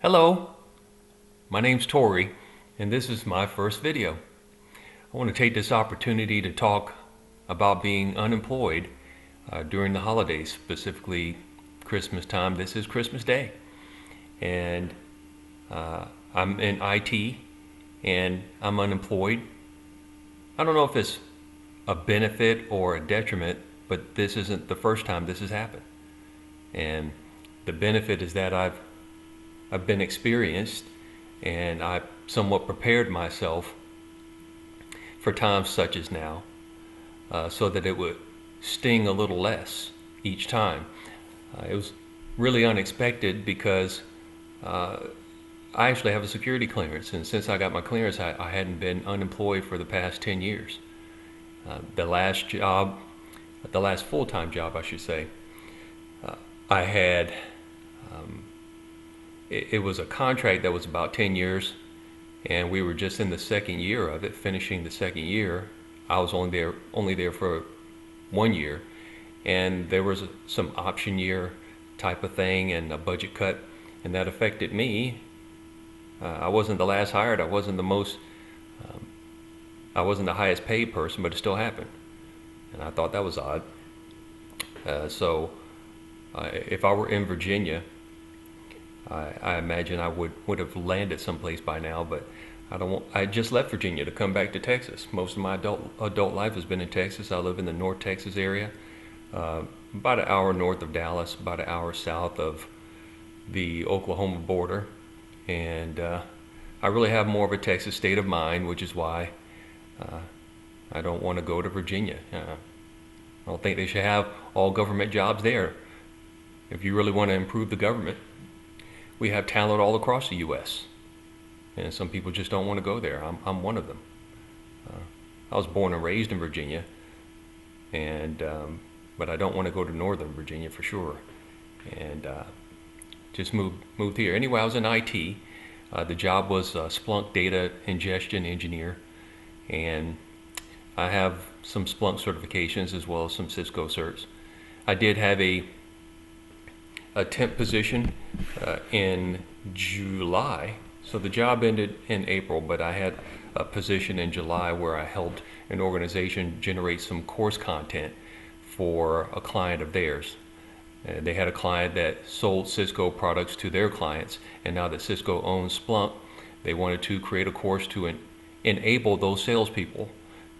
Hello, my name's Tori, and this is my first video. I want to take this opportunity to talk about being unemployed during the holidays, specifically Christmas time. This is Christmas Day, and I'm in IT, and I'm unemployed. I don't know if it's a benefit or a detriment, but this isn't the first time this has happened. And the benefit is that I've been experienced, and I've somewhat prepared myself for times such as now, so that it would sting a little less each time. It was really unexpected because I actually have a security clearance, and since I got my clearance, I hadn't been unemployed for the past 10 years. The last job, the last full-time job, I should say, I had, it was a contract that was about 10 years, and we were just in the second year of it, finishing the second year. I was only there for 1 year, and there was some option year type of thing and a budget cut, and that affected me. I wasn't the last hired. I wasn't the highest paid person, but it still happened, and I thought that was odd. So if I were in Virginia, I imagine I would have landed someplace by now, but I just left Virginia to come back to Texas. Most of my adult life has been in Texas. I live in the North Texas area, about an hour north of Dallas, about an hour south of the Oklahoma border, and I really have more of a Texas state of mind, which is why I don't want to go to Virginia. I don't think they should have all government jobs there. If you really want to improve the government, we have talent all across the U.S., and some people just don't want to go there. I'm one of them. I was born and raised in Virginia, and but I don't want to go to Northern Virginia for sure, and just moved here. Anyway, I was in IT. The job was Splunk data ingestion engineer, and I have some Splunk certifications as well as some Cisco certs. I did have a temp position in July. So the job ended in April, but I had a position in July where I helped an organization generate some course content for a client of theirs. They had a client that sold Cisco products to their clients, and now that Cisco owns Splunk, they wanted to create a course to enable those salespeople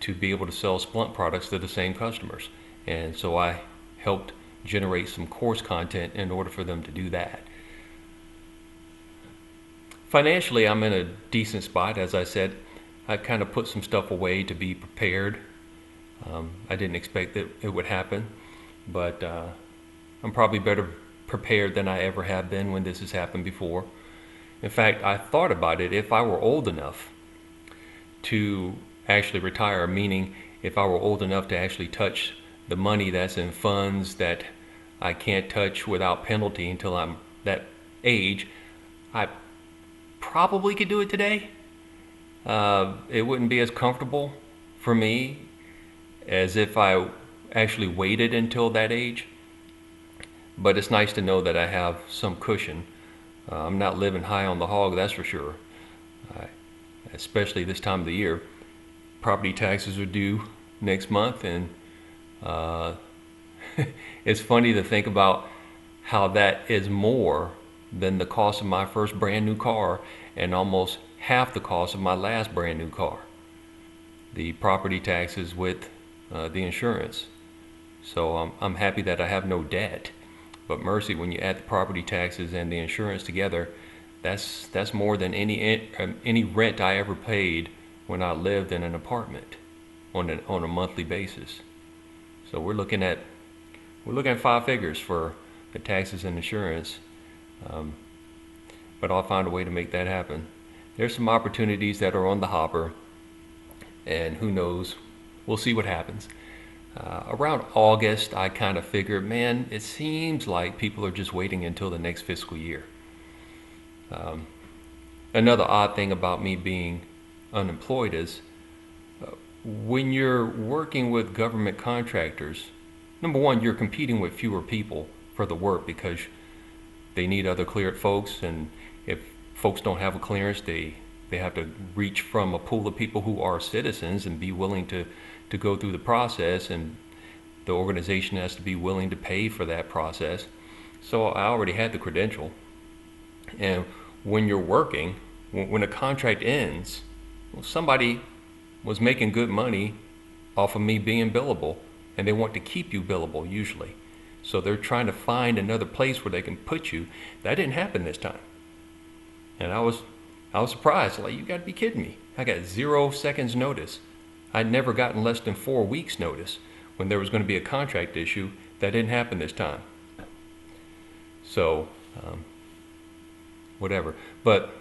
to be able to sell Splunk products to the same customers. And so I helped generate some course content in order for them to do that. Financially, I'm in a decent spot. As I said, I kind of put some stuff away to be prepared. I didn't expect that it would happen, but I'm probably better prepared than I ever have been when this has happened before. In fact, I thought about it. If I were old enough to actually retire, meaning if I were old enough to actually touch the money that's in funds that I can't touch without penalty until I'm that age, I probably could do it today. It wouldn't be as comfortable for me as if I actually waited until that age, but it's nice to know that I have some cushion. I'm not living high on the hog, that's for sure. Especially this time of the year. Property taxes are due next month, and it's funny to think about how that is more than the cost of my first brand new car and almost half the cost of my last brand new car. The property taxes with the insurance. So I'm happy that I have no debt, but mercy, when you add the property taxes and the insurance together, that's more than any rent I ever paid when I lived in an apartment on a monthly basis. So we're looking at 5 figures for the taxes and insurance, but I'll find a way to make that happen. There's some opportunities that are on the hopper, and who knows, we'll see what happens. Around August, I kind of figured, man, it seems like people are just waiting until the next fiscal year. Another odd thing about me being unemployed is when you're working with government contractors, number one, you're competing with fewer people for the work because they need other cleared folks, and if folks don't have a clearance. They have to reach from a pool of people who are citizens and be willing to go through the process, and the organization has to be willing to pay for that process. So I already had the credential. And when you're working, when a contract ends, well, somebody was making good money off of me being billable, and they want to keep you billable usually. So they're trying to find another place where they can put you. That didn't happen this time. And I was surprised. Like, you got to be kidding me. I got 0 seconds notice. I'd never gotten less than 4 weeks notice when there was going to be a contract issue. That didn't happen this time. So, whatever. But,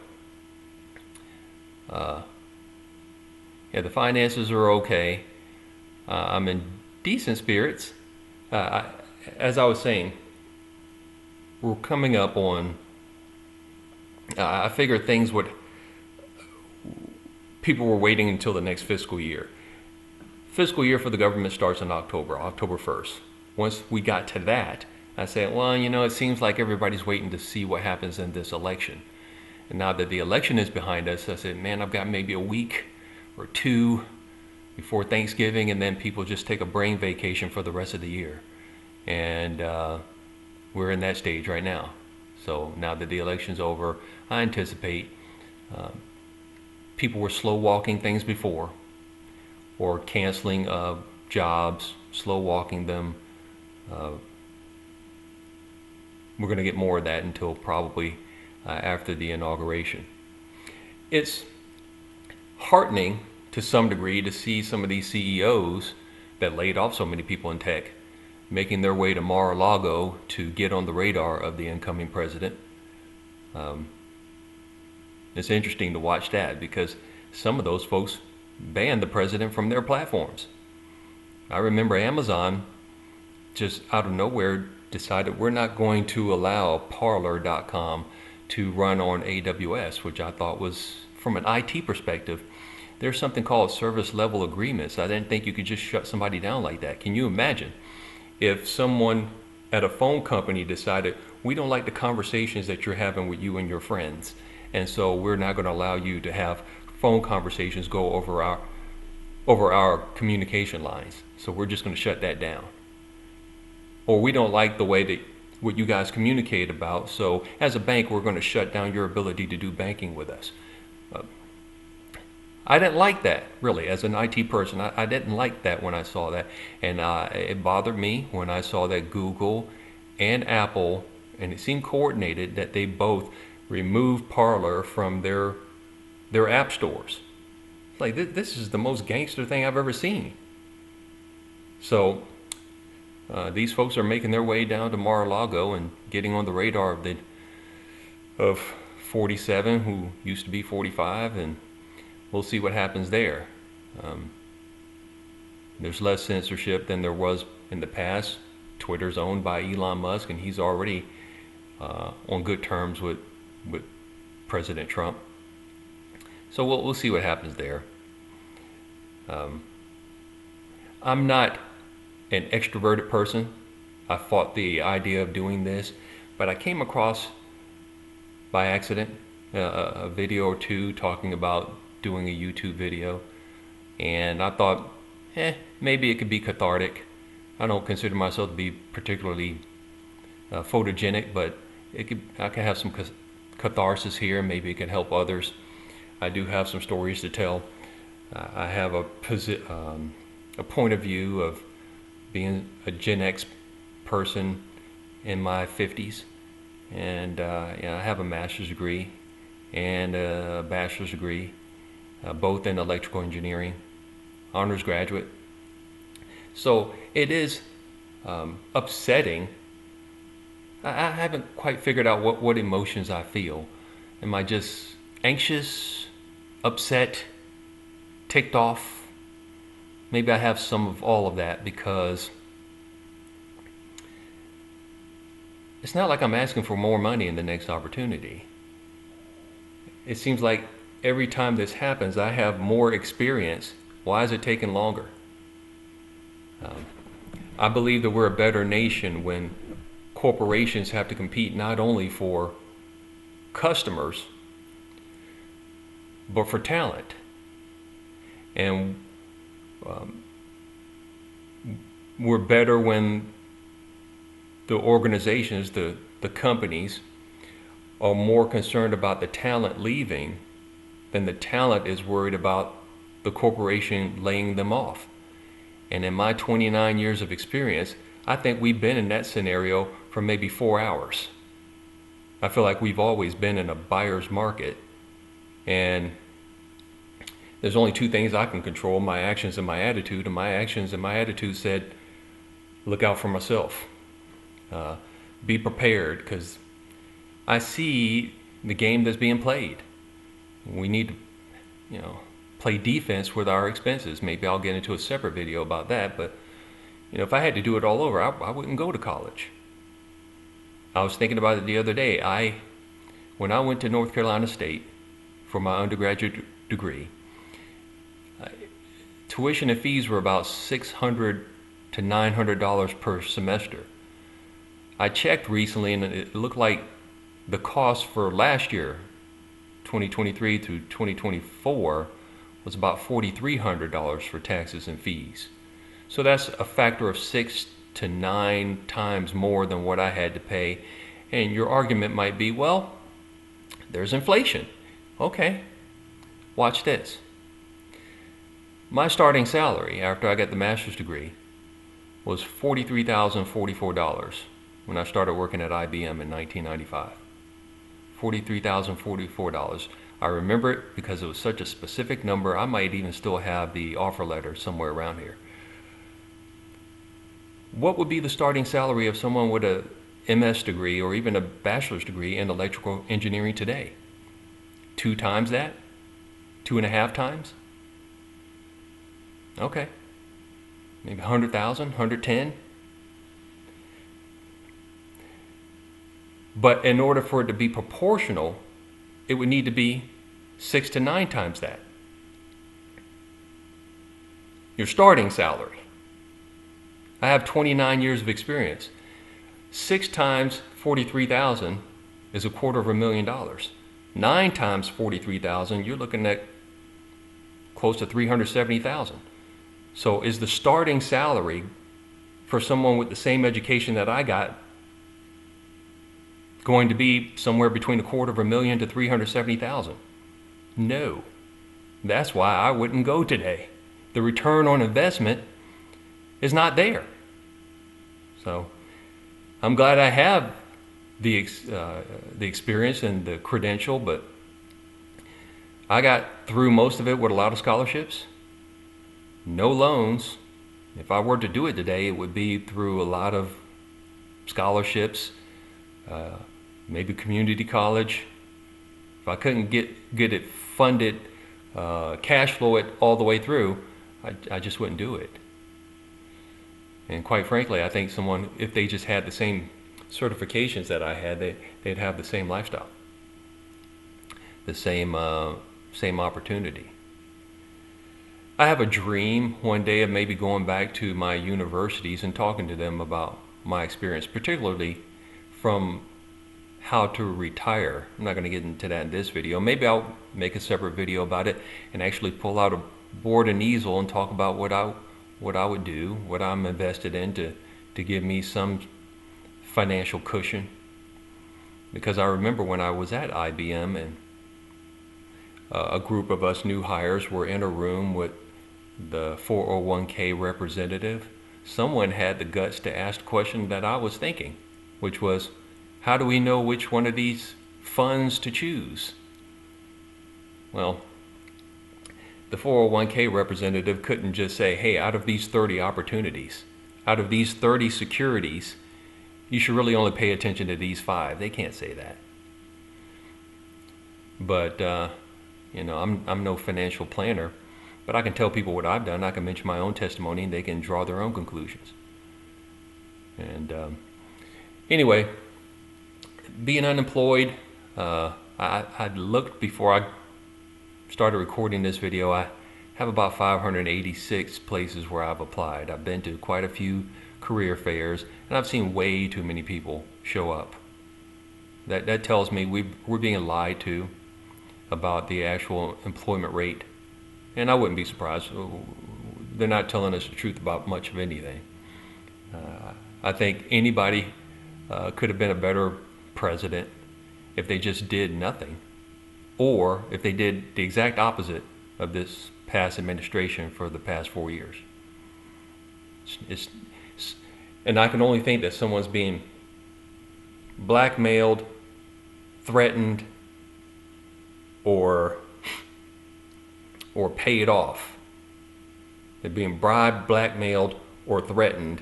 yeah, the finances are okay. I'm in decent spirits. As I was saying, we're coming up on, I figured people were waiting until the next fiscal year. Fiscal year for the government starts in October 1st. Once we got to that, I said, well, it seems like everybody's waiting to see what happens in this election. And now that the election is behind us, I said, man, I've got maybe a week or 2 before Thanksgiving, and then people just take a brain vacation for the rest of the year. And we're in that stage right now. So now that the election's over, I anticipate people were slow walking things before, or canceling jobs, slow walking them. We're going to get more of that until probably after the inauguration. It's heartening to some degree to see some of these CEOs that laid off so many people in tech making their way to Mar-a-Lago to get on the radar of the incoming president. It's interesting to watch that, because some of those folks banned the president from their platforms. I remember Amazon just out of nowhere decided we're not going to allow Parler.com to run on AWS, which I thought was, from an IT perspective, there's something called service level agreements. I didn't think you could just shut somebody down like that. Can you imagine if someone at a phone company decided, we don't like the conversations that you're having with you and your friends, and so we're not going to allow you to have phone conversations go over our communication lines, so we're just going to shut that down. Or we don't like the way that what you guys communicate about, so as a bank we're going to shut down your ability to do banking with us. I didn't like that, really, as an IT person. I didn't like that when I saw that, and it bothered me when I saw that Google and Apple, and it seemed coordinated, that they both removed Parler from their app stores. It's like, this is the most gangster thing I've ever seen. So these folks are making their way down to Mar-a-Lago and getting on the radar of 47, who used to be 45, and we'll see what happens there. There's less censorship than there was in the past. Twitter's owned by Elon Musk, and he's already on good terms with President Trump. So we'll see what happens there. I'm not an extroverted person. I fought the idea of doing this, but I came across by accident a video or two talking about doing a YouTube video, and I thought, maybe it could be cathartic. I don't consider myself to be particularly photogenic, but I can have some catharsis here. Maybe it can help others. I do have some stories to tell. I have a point of view of being a Gen X person in my 50s, and I have a master's degree and a bachelor's degree, both in electrical engineering, honors graduate. So it is upsetting. I haven't quite figured out what emotions I feel. Am I just anxious, upset, ticked off? Maybe I have some of all of that, because it's not like I'm asking for more money in the next opportunity. It seems like every time this happens, I have more experience. Why is it taking longer? I believe that we're a better nation when corporations have to compete not only for customers, but for talent. And we're better when the organizations, the companies, are more concerned about the talent leaving than the talent is worried about the corporation laying them off. And in my 29 years of experience, I think we've been in that scenario for maybe 4 hours. I feel like we've always been in a buyer's market, and there's only two things I can control: my actions and my attitude. And my actions and my attitude said, look out for myself. Be prepared, because I see the game that's being played. We need to, play defense with our expenses. Maybe I'll get into a separate video about that, but if I had to do it all over, I wouldn't go to college. I was thinking about it the other day. When I went to North Carolina State for my undergraduate degree, tuition and fees were about $600 to $900 per semester. I checked recently, and it looked like the cost for last year, 2023 through 2024, was about $4,300 for taxes and fees. So that's a factor of 6 to 9 times more than what I had to pay. And your argument might be, well, there's inflation. Okay, watch this. My starting salary after I got the master's degree was $43,044 when I started working at IBM in 1995. $43,044. I remember it because it was such a specific number. I might even still have the offer letter somewhere around here. What would be the starting salary of someone with a MS degree or even a bachelor's degree in electrical engineering today? 2 times that? 2.5 times? Okay. Maybe 100,000, 110. But in order for it to be proportional, it would need to be 6 to 9 times that. Your starting salary. I have 29 years of experience. 6 times 43,000 is $250,000. 9 times 43,000, you're looking at close to 370,000. So is the starting salary for someone with the same education that I got going to be somewhere between $250,000 to 370,000? No. That's why I wouldn't go today. The return on investment is not there. So I'm glad I have the experience and the credential, but I got through most of it with a lot of scholarships, no loans. If I were to do it today, it would be through a lot of scholarships, maybe community college. If I couldn't get it funded, cash flow it all the way through, I just wouldn't do it. And quite frankly, I think someone, if they just had the same certifications that I had, they'd have the same lifestyle, the same opportunity. I have a dream one day of maybe going back to my universities and talking to them about my experience, particularly from how to retire. I'm not going to get into that in this video. Maybe I'll make a separate video about it and actually pull out a board and easel and talk about what I would do, what I'm invested in to give me some financial cushion. Because I remember when I was at IBM and a group of us new hires were in a room with the 401k representative, someone had the guts to ask the question that I was thinking, which was, how do we know which one of these funds to choose? Well, the 401k representative couldn't just say, hey, out of these 30 opportunities, out of these 30 securities, you should really only pay attention to these 5. They can't say that. But, I'm no financial planner, but I can tell people what I've done. I can mention my own testimony and they can draw their own conclusions. And anyway, being unemployed, I looked before I started recording this video. I have about 586 places where I've applied. I've been to quite a few career fairs, and I've seen way too many people show up. That tells me we're being lied to. about the actual employment rate. And I wouldn't be surprised. They're not telling us the truth about much of anything. I think anybody could have been a better president if they just did nothing, or if they did the exact opposite of this past administration for the past 4 years. And I can only think that someone's being blackmailed, threatened, or paid off. They're being bribed, blackmailed, or threatened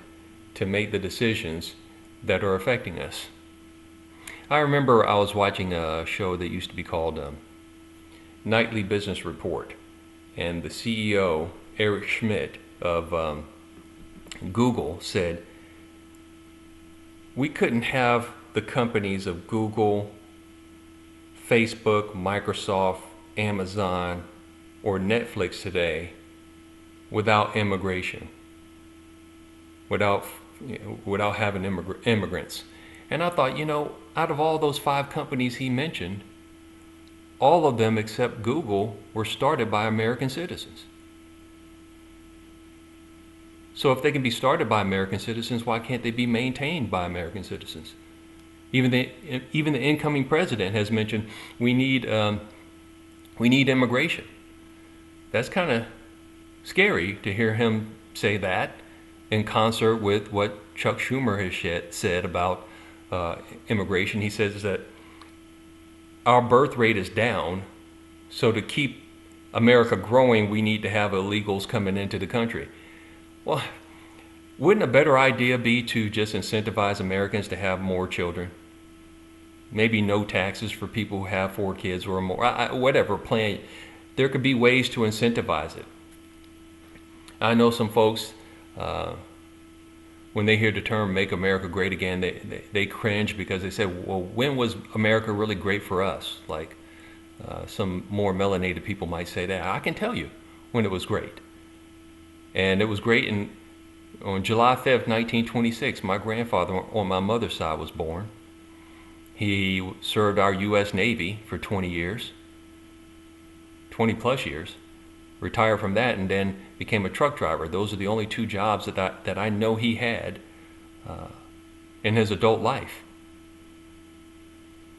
to make the decisions that are affecting us. I remember I was watching a show that used to be called Nightly Business Report, and the CEO, Eric Schmidt of Google, said, we couldn't have the companies of Google, Facebook, Microsoft, Amazon, or Netflix today without immigration, without having immigrants. And I thought, out of all those 5 companies he mentioned, all of them except Google were started by American citizens. So if they can be started by American citizens, why can't they be maintained by American citizens? Even the incoming president has mentioned we need immigration. That's kind of scary to hear him say that in concert with what Chuck Schumer has said about immigration. He says that our birth rate is down, so to keep America growing, we need to have illegals coming into the country. Well, wouldn't a better idea be to just incentivize Americans to have more children? Maybe no taxes for people who have 4 kids or more. Whatever plan. There could be ways to incentivize it. I know some folks, when they hear the term "Make America Great Again," they cringe because they say, well, when was America really great for us? Like some more melanated people might say that. I can tell you when it was great. And it was great on July 5th, 1926, my grandfather on my mother's side was born. He served our U.S. Navy for 20 years, 20 plus years, retired from that, and then became a truck driver. Those are the only 2 jobs that I know he had in his adult life.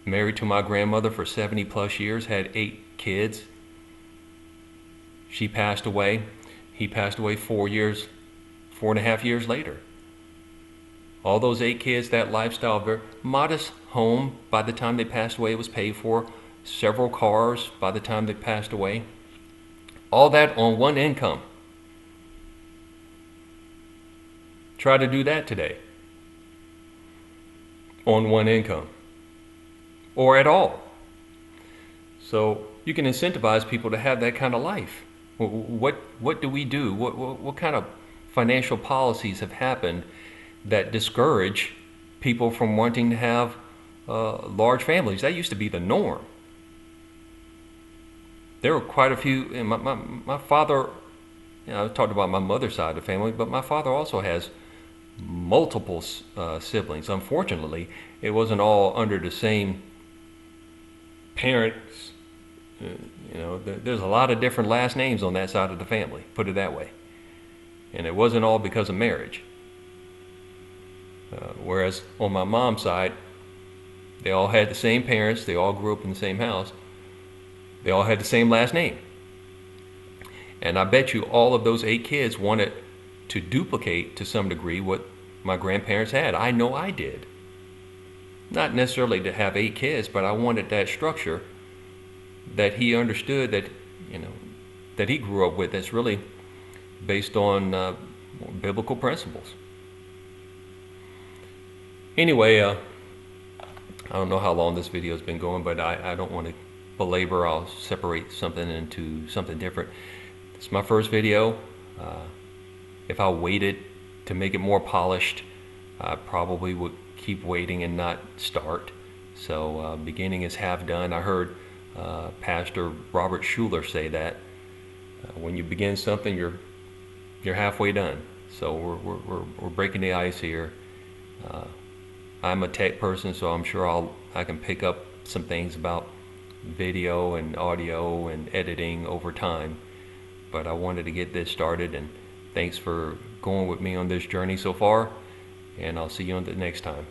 Married to my grandmother for 70 plus years, had 8 kids. She passed away. He passed away 4.5 years later. All those 8 kids, that lifestyle, very modest home by the time they passed away was paid for, several cars by the time they passed away. All that on one income. Try to do that today. On one income. Or at all. So you can incentivize people to have that kind of life. What do we do? What kind of financial policies have happened that discourage people from wanting to have large families? That used to be the norm. There were quite a few. My father, I talked about my mother's side of the family, but my father also has multiple siblings. Unfortunately, it wasn't all under the same parents. There's a lot of different last names on that side of the family, put it that way. And it wasn't all because of marriage. Whereas on my mom's side, they all had the same parents, they all grew up in the same house, they all had the same last name. And I bet you all of those 8 kids wanted to duplicate to some degree what my grandparents had. I know I did. Not necessarily to have 8 kids, but I wanted that structure that he understood, that he grew up with, that's really based on biblical principles. Anyway, I don't know how long this video has been going, but I don't want to belabor. I'll separate something into something different. It's my first video. If I waited to make it more polished, I probably would keep waiting and not start. So beginning is half done. I heard Pastor Robert Schuller say that when you begin something, you're halfway done. So we're breaking the ice here. I'm a tech person, so I'm sure I can pick up some things about video and audio and editing over time. But I wanted to get this started, and thanks for going with me on this journey so far, and I'll see you on the next time.